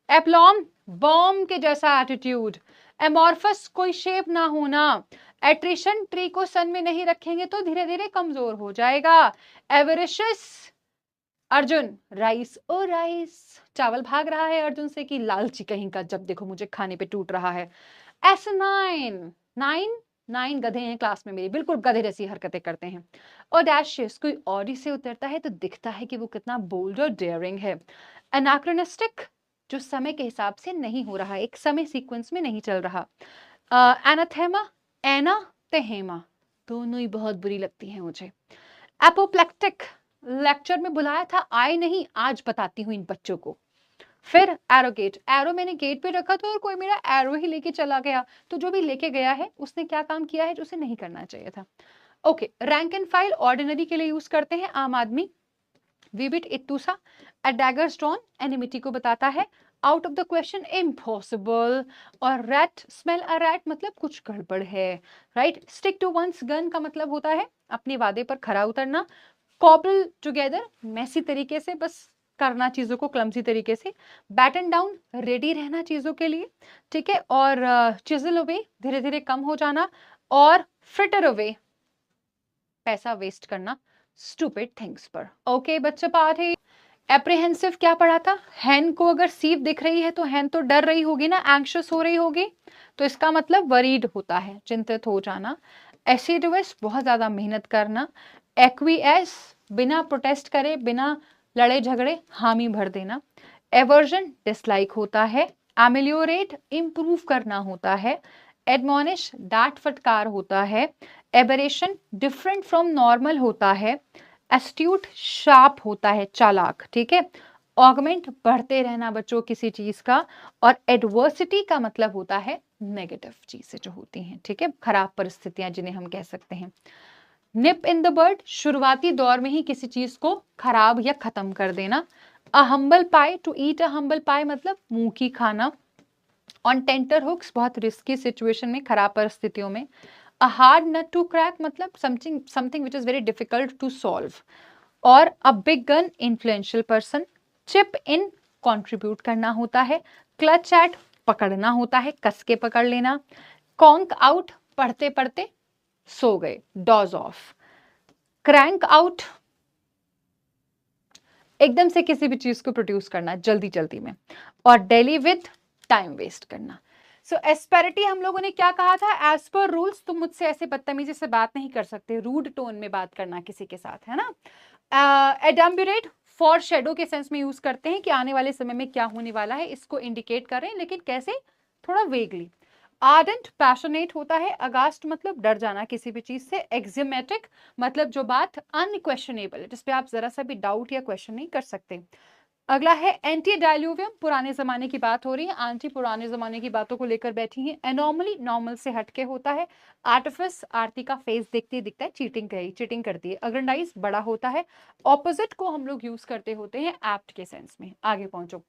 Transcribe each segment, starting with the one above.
एप्लॉम bomb के जैसा attitude, amorphous कोई शेप ना होना, एट्रिशन ट्री को सन में नहीं रखेंगे तो धीरे धीरे कमजोर हो जाएगा, एवरिशियस अर्जुन राइस ओ राइस, चावल भाग रहा है अर्जुन से कि लालची कहीं का, जब देखो मुझे खाने पे टूट रहा है। एसनाइन, नाइन नाइन गधे हैं क्लास में मेरे, बिल्कुल गधे जैसी हरकतें करते हैं। ऑडेशियस कोई ऑडी से उतरता है तो दिखता है कि वो कितना बोल्ड और डेयरिंग है। एनाक्रोनिस्टिक जो समय के हिसाब से नहीं हो रहा, एक समय सीक्वेंस में नहीं चल रहा। एनाथेमा, एना तेहेमा, दोनों ही बहुत बुरी लगती हैं मुझे। एपोप्लेक्टिक, लेक्चर में बुलाया था आए नहीं, आज बताती हूँ इन बच्चों को। फिर एरोगेट, एरो मैंने गेट पे रखा था और कोई मेरा एरो ही लेके चला गया, तो जो भी लेके गया है उसने क्या काम किया है जो उसे नहीं करना चाहिए था। Okay, rank and file ordinary के लिए यूज करते हैं, आम आदमी। विबिट इत्तूसा, अ डैगर स्टोन एनिमिटी को बताता है, out of the question impossible, और रैट स्मेल अ रैट मतलब कुछ गड़बड़ है, right. Stick to one's gun का मतलब होता है अपने वादे पर खरा उतरना। कॉबल टुगेदर मैसी तरीके से बस करना चीजों को क्लमसी तरीके से। बैटन डाउन रेडी रहना चीजों के लिए, ठीक है। और चिजल अवे धीरे धीरे कम हो जाना, और फ्रिटर अवे पैसा वेस्ट करना स्टूपिड थिंग्स पर। ओके बच्चे पाठ है। एप्रीहेंसिव क्या पढ़ा था, हैन को अगर सीव दिख रही है तो हैन तो डर रही होगी ना, एंग्शियस हो रही होगी, तो इसका मतलब वरीड होता है, चिंतित हो जाना। एसिडुअस बहुत ज्यादा मेहनत करना। एक्विएस बिना प्रोटेस्ट करे, बिना लड़े झगड़े हामी भर देना। एवर्जन डिसलाइक होता है। एमिलियोरेट इंप्रूव करना होता है। एडमोनिश डांट फटकार होता है। एबरेशन डिफरेंट फ्रॉम नॉर्मल होता है। एस्ट्यूट शार्प होता है, चालाक, ठीक है। ऑगमेंट बढ़ते रहना बच्चों किसी चीज का, और एडवर्सिटी का मतलब होता है नेगेटिव चीजें जो होती हैं, ठीक है, खराब परिस्थितियां जिन्हें हम कह सकते हैं। निप इन द बर्ड शुरुआती दौर में ही किसी चीज को खराब या खत्म कर देना। A humble pie, to eat a humble pie मतलब मुंह की खाना। ऑन टेंटर हुक्स बहुत रिस्की सिचुएशन में, खराब परिस्थितियों में। A hard nut to crack मतलब something which is very difficult to solve. और a big gun influential person. Chip in contribute करना होता है। क्लच एट पकड़ना होता है, कस के पकड़ लेना। कॉन्क आउट पढ़ते पढ़ते सो गए, डॉज ऑफ। क्रैंक आउट एकदम से किसी भी चीज को प्रोड्यूस करना जल्दी जल्दी में। और डेली विद टाइम वेस्ट करना। सो एस्पेरिटी हम लोगों ने क्या कहा था, एज पर रूल्स तुम मुझसे ऐसे बदतमीजी से बात नहीं कर सकते, रूड टोन में बात करना किसी के साथ, है ना। एडम्बुरेट फॉर शेडो के सेंस में यूज करते हैं कि आने वाले समय में क्या होने वाला है, इसको इंडिकेट कर रहे हैं, लेकिन कैसे, थोड़ा वेगली। आर्डेंट पैशनेट होता है, अगास्ट मतलब डर जाना किसी भी चीज से। एक्जिमेटिक मतलब जो बात अनक्वेश्चनेबल है, जिसपे आप जरा सा भी डाउट या क्वेश्चन नहीं कर सकते। अगला है एंटी डायल्यूवियम, पुराने जमाने की बात हो रही है, आंटी पुराने जमाने की बातों को लेकर बैठी है। एनॉमली नॉर्मल से हटके होता है। आर्टिफिस आरती का फेस देखते ही दिखता है चीटिंग करती है। अग्रेंडाइज बड़ा होता है। ऑपोजिट को हम लोग यूज करते होते हैं एप्ट के सेंस में। आगे पहुंचो।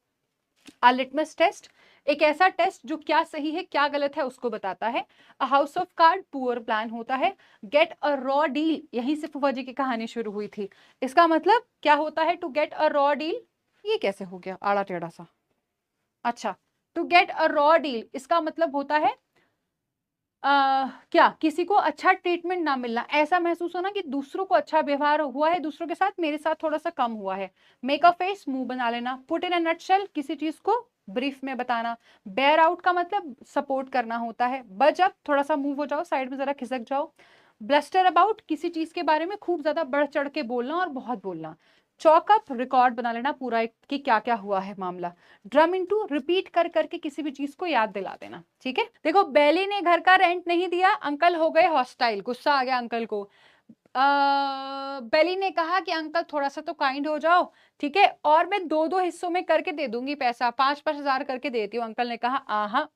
आ लिटमस टेस्ट एक ऐसा टेस्ट जो क्या सही है क्या गलत है उसको बताता है। A house of card poor plan होता है। गेट अ रॉ डील, यहीं से फूफा जी की कहानी शुरू हुई थी, इसका मतलब क्या होता है, to get a raw deal. ये कैसे हो गया आड़ा टेढ़ा सा, अच्छा। To get a raw deal इसका मतलब होता है क्या, किसी को अच्छा ट्रीटमेंट ना मिलना, ऐसा महसूस होना कि दूसरों को अच्छा व्यवहार हुआ है दूसरों के साथ, मेरे साथ थोड़ा सा कम हुआ है। मेक अ फेस मुंह बना लेना। पुट इन अ नटशेल किसी चीज को ब्रीफ में बताना। बेयर आउट का मतलब सपोर्ट करना होता है। बज अप थोड़ा सा मूव हो जाओ, साइड में जरा खिसक जाओ। ब्लस्टर अबाउट किसी चीज के बारे में खूब ज्यादा बढ़ चढ़ के बोलना और बहुत बोलना। चौक अप रिकॉर्ड बना लेना पूरा कि क्या क्या हुआ है मामला। ड्रम इनटू रिपीट कर करके किसी भी चीज को याद दिला देना, ठीक है। देखो बेली ने घर का रेंट नहीं दिया, अंकल हो गए हॉस्टाइल, गुस्सा आ गया अंकल को। बेली ने कहा कि अंकल थोड़ा सा तो काइंड हो जाओ, ठीक है, और मैं दो दो हिस्सों में करके दे दूंगी पैसा, 5-5 हजार करके देती हूँ। अंकल ने कहा आहा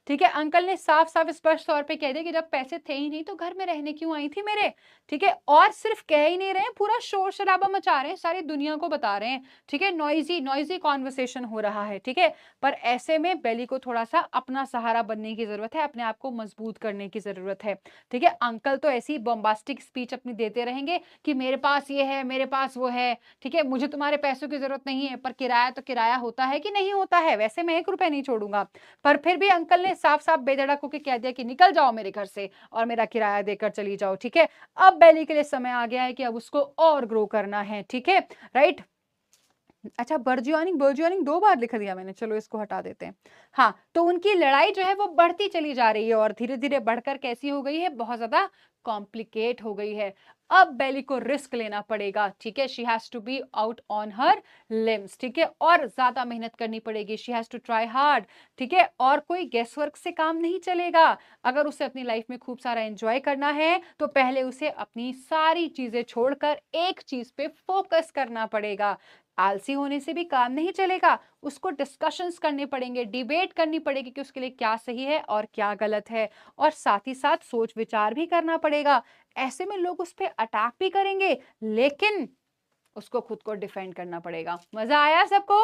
ठीक है, अंकल ने साफ साफ स्पष्ट तौर पे कह दिया कि जब पैसे थे ही नहीं तो घर में रहने क्यों आई थी मेरे। ठीक है, और सिर्फ कह ही नहीं रहे हैं, पूरा शोर शराबा मचा रहे हैं, सारी दुनिया को बता रहे हैं। ठीक है, नॉइजी नॉइजी कॉन्वर्सेशन हो रहा है। ठीक है, पर ऐसे में बेली को थोड़ा सा अपना सहारा बनने की जरूरत है, अपने आप को मजबूत करने की जरूरत है। ठीक है, अंकल तो ऐसी बॉम्बास्टिक स्पीच अपनी देते रहेंगे कि मेरे पास ये है, मेरे पास वो है। ठीक है, मुझे तुम्हारे पैसों की जरूरत नहीं है, पर किराया तो किराया होता है कि नहीं होता है, वैसे मैं 1 रुपया नहीं छोड़ूंगा। पर फिर भी अंकल ने साफ साफ बेधड़क होकर कह दिया कि निकल जाओ मेरे घर से और मेरा किराया देकर चली जाओ। ठीक है, अब बेली के लिए समय आ गया है कि अब उसको और ग्रो करना है। ठीक है, राइट। अच्छा, बर्जियोनिंग बर्जियोनिंग 2 बार लिख दिया मैंने, चलो इसको हटा देते हैं। हाँ, तो उनकी लड़ाई जो है वो बढ़ती चली जा रही है और धीरे धीरे बढ़कर कैसी हो गई है, बहुत ज्यादा कॉम्प्लिकेट हो गई है। अब बेली को रिस्क लेना पड़ेगा। ठीक है, she has to be out on her limbs. ठीक है, और ज्यादा मेहनत करनी पड़ेगी, she has to try hard. ठीक है, और कोई गेस वर्क से काम नहीं चलेगा। अगर उसे अपनी लाइफ में खूब सारा एंजॉय करना है तो पहले उसे अपनी सारी चीजें छोड़कर एक चीज पे फोकस करना पड़ेगा। आलसी होने से भी काम नहीं चलेगा, उसको डिस्कशंस करने पड़ेंगे, डिबेट करनी पड़ेगी कि उसके लिए क्या सही है और क्या गलत है, और साथ ही साथ सोच विचार भी करना पड़ेगा। ऐसे में लोग उस पर अटैक भी करेंगे, लेकिन उसको खुद को डिफेंड करना पड़ेगा। मजा आया सबको?